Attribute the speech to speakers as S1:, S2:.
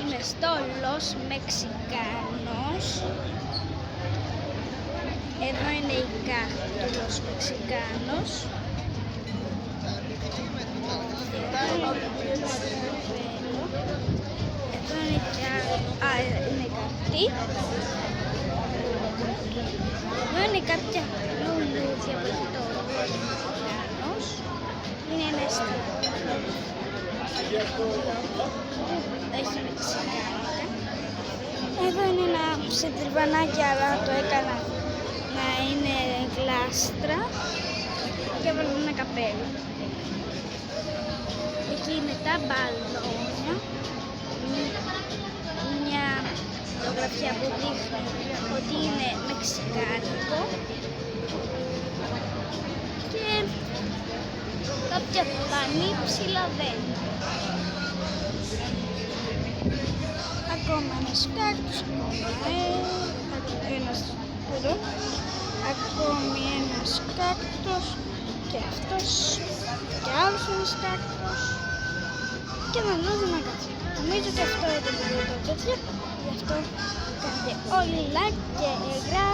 S1: είμαι στο Los Mexicanos. Εδώ είναι η κάρτα του Los Mexicanos. Εδώ είναι είναι κάτι. Εδώ είναι κάποια λουλούδια που έχει το Los Mexicanos. Είναι ένα εστιατόριο. Έχει μεξικάνικα. Εδώ είναι ένα σεντριβανάκι, αλλά το έκανα να είναι γλάστρα και έβαλα ένα καπέλο. Εκεί είναι τα μπαλόνια, μια φωτογραφία που δείχνει ότι είναι μεξικάνικο και κάποια πανύψηλα δέντρα. Ακόμα ένας κάκτους, ακόμη ένας κάκτος και αυτός και άλλος ένας κάκτος και ένα νόμιμα κάτι. Νομίζω ότι αυτό ήταν το βίντεο, γι' αυτό κάντε όλοι like και εγγράφτε.